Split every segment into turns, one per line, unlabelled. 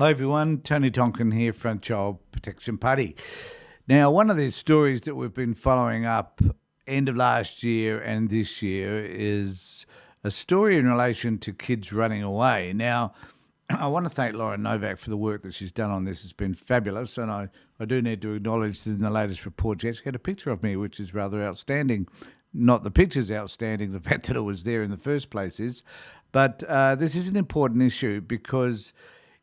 Hi everyone, Tony Tonkin here from Child Protection Party. Now, one of the stories that we've been following up end of last year and this year is a story in relation to kids running away. Now, I want to thank Lauren Novak for the work that she's done on this. It's been fabulous, and I do need to acknowledge that in the latest report she actually had a picture of me, which is rather outstanding. Not the picture's outstanding, the fact that it was there in the first place is. But this is an important issue because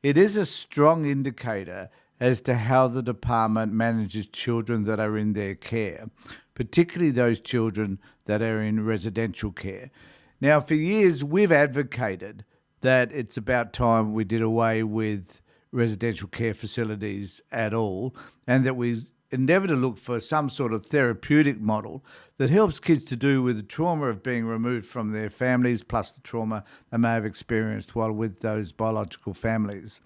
it is a strong indicator as to how the department manages children that are in their care, particularly those children that are in residential care. Now, for years, we've advocated that it's about time we did away with residential care facilities at all, and that we endeavour to look for some sort of therapeutic model that helps kids to do with the trauma of being removed from their families, plus the trauma they may have experienced while with those biological families.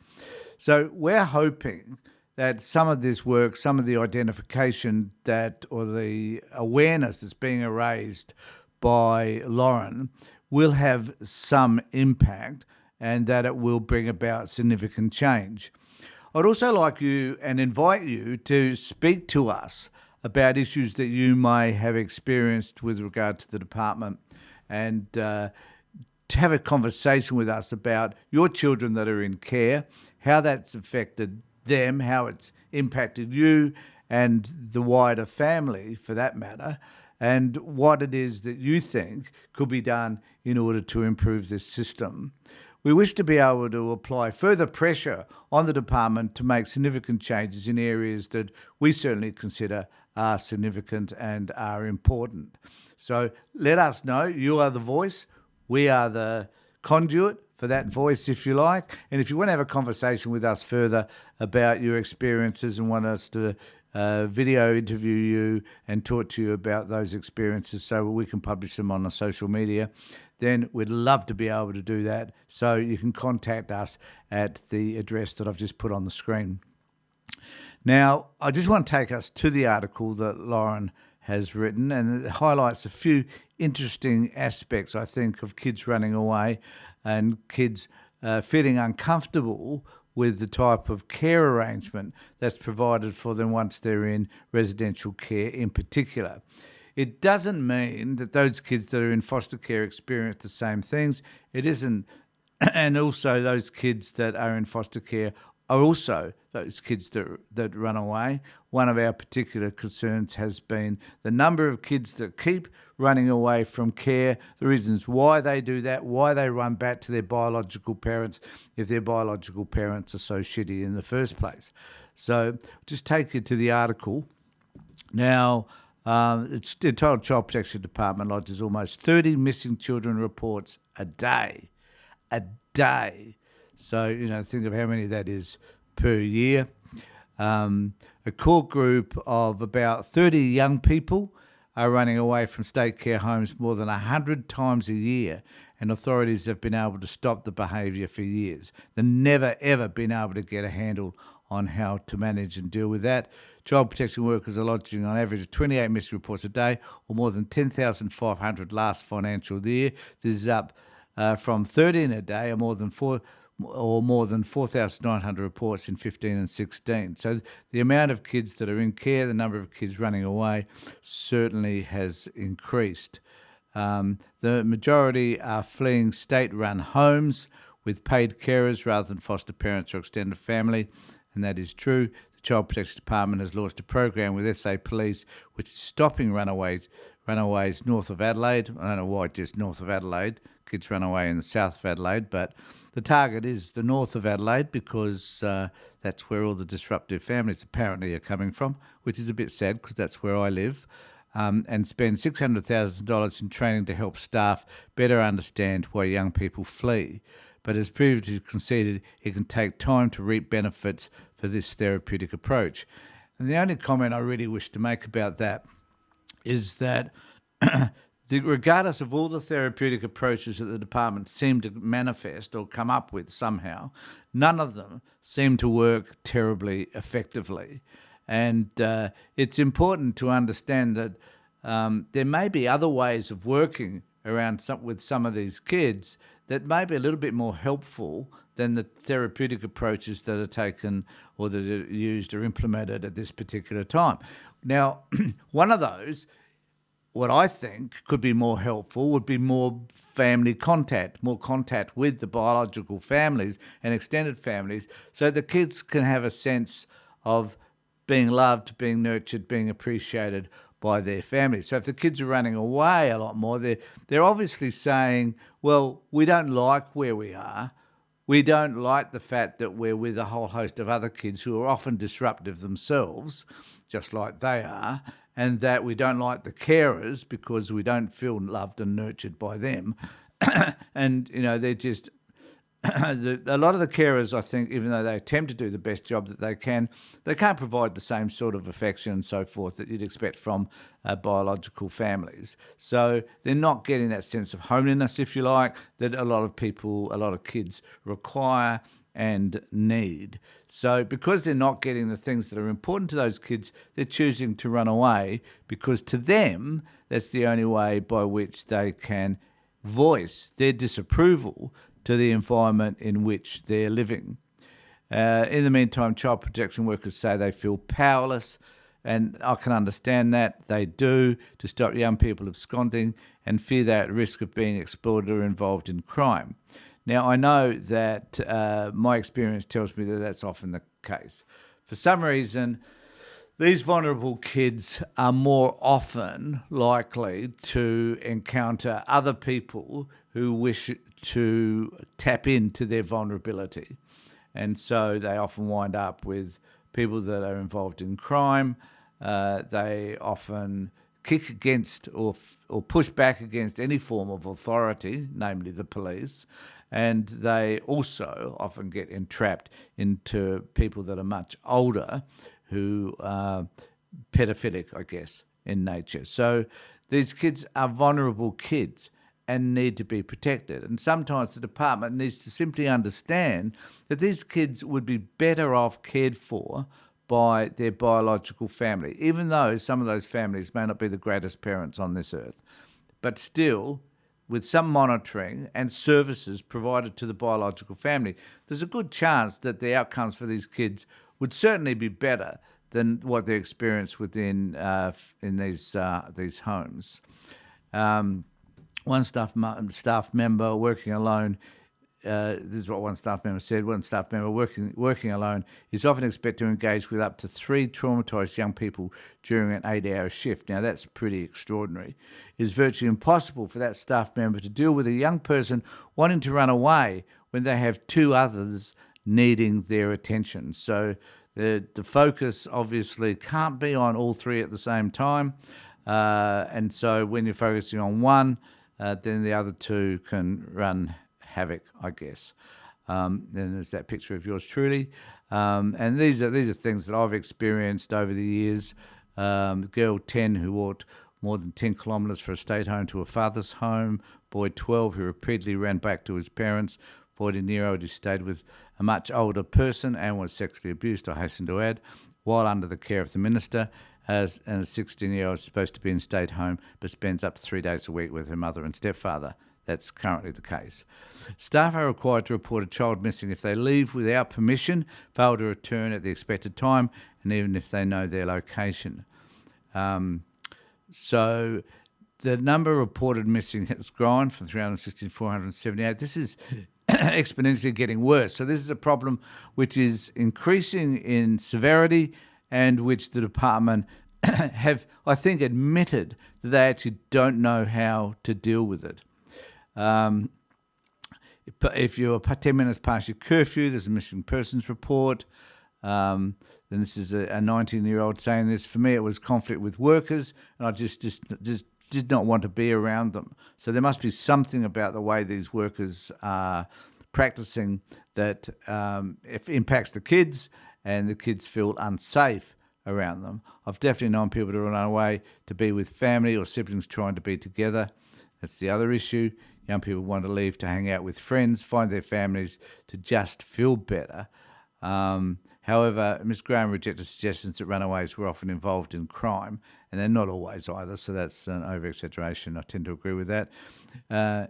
So we're hoping that some of this work, some of the identification that, or the awareness that's being raised by Lauren will have some impact and that it will bring about significant change. I'd also like you and invite you to speak to us about issues that you may have experienced with regard to the department and to have a conversation with us about your children that are in care, how that's affected them, how it's impacted you and the wider family for that matter, and what it is that you think could be done in order to improve this system. We wish to be able to apply further pressure on the department to make significant changes in areas that we certainly consider are significant and are important. So let us know. You are the voice. We are the conduit for that voice, if you like. And if you want to have a conversation with us further about your experiences and want us to video interview you and talk to you about those experiences so we can publish them on the social media, then we'd love to be able to do that. So you can contact us at the address that I've just put on the screen. Now, I just want to take us to the article that Lauren has written, and it highlights a few interesting aspects, I think, of kids running away and kids feeling uncomfortable with the type of care arrangement that's provided for them once they're in residential care in particular. It doesn't mean that those kids that are in foster care experience the same things. It isn't, and also those kids that are in foster care are also those kids that run away. One of our particular concerns has been the number of kids that keep running away from care, the reasons why they do that, why they run back to their biological parents if their biological parents are so shitty in the first place. So just take you to the article. Now, it's entitled Child Protection Department lodges almost 30 missing children reports a day. A day. So, think of how many that is per year. A core group of about 30 young people are running away from state care homes more than 100 times a year, and authorities have been able to stop the behaviour for years. They've never, ever been able to get a handle on how to manage and deal with that. Child protection workers are lodging on average 28 missing reports a day, or more than 10,500 last financial year. This is up from 13 a day, or more than 4,900 reports in 15 and 16. So the amount of kids that are in care, the number of kids running away, certainly has increased. The majority are fleeing state-run homes with paid carers rather than foster parents or extended family, and that is true. The Child Protection Department has launched a program with SA Police which is stopping runaways north of Adelaide. I don't know why just north of Adelaide. Kids run away in the south of Adelaide, but the target is the north of Adelaide because that's where all the disruptive families apparently are coming from, which is a bit sad because that's where I live, and spend $600,000 in training to help staff better understand why young people flee. But as previously conceded, it can take time to reap benefits for this therapeutic approach. And the only comment I really wish to make about that is that regardless of all the therapeutic approaches that the department seem to manifest or come up with somehow, none of them seem to work terribly effectively. And it's important to understand that there may be other ways of working with some of these kids that may be a little bit more helpful than the therapeutic approaches that are taken or that are used or implemented at this particular time. Now, one of those, what I think could be more helpful, would be more family contact, more contact with the biological families and extended families, so the kids can have a sense of being loved, being nurtured, being appreciated by their families. So if the kids are running away a lot more, they're obviously saying, well, we don't like where we are. We don't like the fact that we're with a whole host of other kids who are often disruptive themselves, just like they are, and that we don't like the carers because we don't feel loved and nurtured by them. And, they're just... a lot of the carers, I think, even though they attempt to do the best job that they can't provide the same sort of affection and so forth that you'd expect from biological families. So they're not getting that sense of homeliness, if you like, that a lot of kids require and need. So because they're not getting the things that are important to those kids, they're choosing to run away, because to them, that's the only way by which they can voice their disapproval to the environment in which they're living. In the meantime, child protection workers say they feel powerless, and I can understand that. They do, to stop young people absconding and fear they're at risk of being exploited or involved in crime. Now, I know that my experience tells me that that's often the case. For some reason, these vulnerable kids are more often likely to encounter other people who wish to tap into their vulnerability. And so they often wind up with people that are involved in crime. They often kick against or push back against any form of authority, namely the police. And they also often get entrapped into people that are much older who are pedophilic, I guess, in nature. So these kids are vulnerable kids and need to be protected. And sometimes the department needs to simply understand that these kids would be better off cared for by their biological family, even though some of those families may not be the greatest parents on this earth. But still, with some monitoring and services provided to the biological family, there's a good chance that the outcomes for these kids would certainly be better than what they experience within in these homes. One staff member working alone, this is what one staff member said, one staff member working alone is often expected to engage with up to 3 traumatised young people during an 8-hour shift. Now, that's pretty extraordinary. It is virtually impossible for that staff member to deal with a young person wanting to run away when they have 2 others needing their attention. So the focus obviously can't be on all 3 at the same time. And so when you're focusing on one, then the other 2 can run havoc, I guess. Then there's that picture of yours truly. And these are things that I've experienced over the years. The girl 10 who walked more than 10 kilometres for a state home to her father's home. Boy 12 who repeatedly ran back to his parents. 14-year-old who stayed with a much older person and was sexually abused, I hasten to add, while under the care of the minister. And a 16-year-old is supposed to be in state home but spends up to 3 days a week with her mother and stepfather. That's currently the case. Staff are required to report a child missing if they leave without permission, fail to return at the expected time, and even if they know their location. So the number reported missing has grown from 360 to 478. This is exponentially getting worse. So this is a problem which is increasing in severity and which the department have, I think, admitted that they actually don't know how to deal with it. If you're 10 minutes past your curfew, there's a missing persons report. Then this is a 19-year-old saying this. For me, it was conflict with workers, and I just did not want to be around them. So there must be something about the way these workers are practicing that if impacts the kids, and the kids feel unsafe around them. I've definitely known people to run away to be with family or siblings trying to be together. That's the other issue. Young people want to leave to hang out with friends, find their families to just feel better. However, Ms Graham rejected suggestions that runaways were often involved in crime, and they're not always either, so that's an over-exaggeration. I tend to agree with that.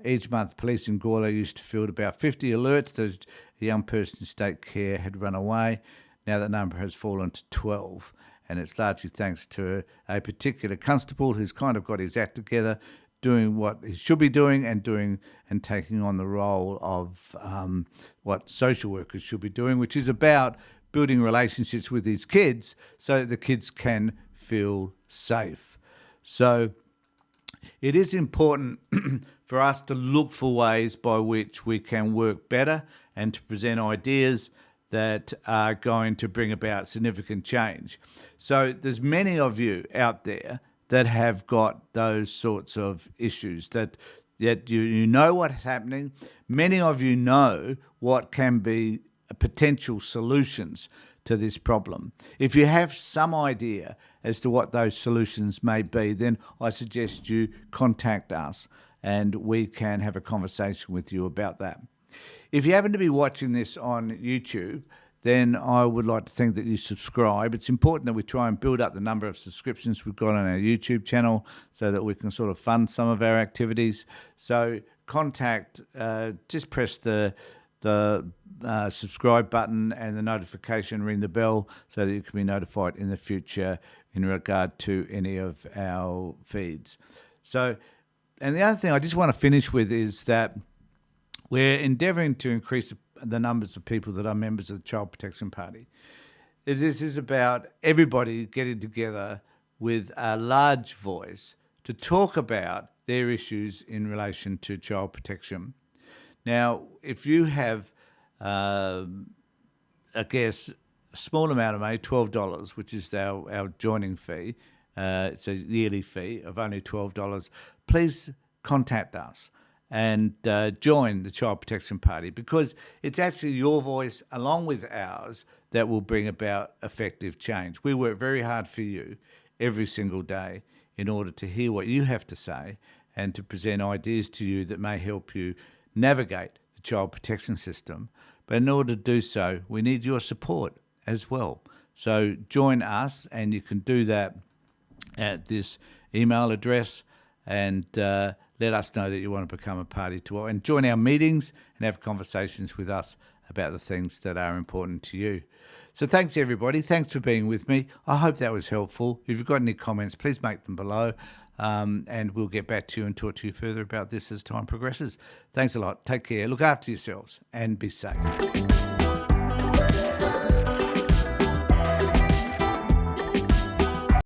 Each month, police in Gawler used to field about 50 alerts that a young person in state care had run away. Now that number has fallen to 12, and it's largely thanks to a particular constable who's kind of got his act together, doing what he should be doing and taking on the role of what social workers should be doing, which is about building relationships with these kids so that the kids can feel safe. So it is important for us to look for ways by which we can work better and to present ideas that are going to bring about significant change. So there's many of you out there that have got those sorts of issues, that you know what's happening. Many of you know what can be potential solutions to this problem. If you have some idea as to what those solutions may be, then I suggest you contact us and we can have a conversation with you about that. If you happen to be watching this on YouTube, then I would like to think that you subscribe. It's important that we try and build up the number of subscriptions we've got on our YouTube channel so that we can sort of fund some of our activities. So just press the subscribe button and the notification, ring the bell so that you can be notified in the future in regard to any of our feeds. So, and the other thing I just want to finish with is that we're endeavouring to increase the numbers of people that are members of the Child Protection Party. This is about everybody getting together with a large voice to talk about their issues in relation to child protection. Now, if you have, a small amount of money, $12, which is our joining fee, it's a yearly fee of only $12, please contact us and join the Child Protection Party, because it's actually your voice along with ours that will bring about effective change. We work very hard for you every single day in order to hear what you have to say and to present ideas to you that may help you navigate the child protection system. But in order to do so, we need your support as well. So join us, and you can do that at this email address, and let us know that you want to become a party to, and join our meetings and have conversations with us about the things that are important to you. So thanks, everybody. Thanks for being with me. I hope that was helpful. If you've got any comments, please make them below, and we'll get back to you and talk to you further about this as time progresses. Thanks a lot. Take care. Look after yourselves and be safe.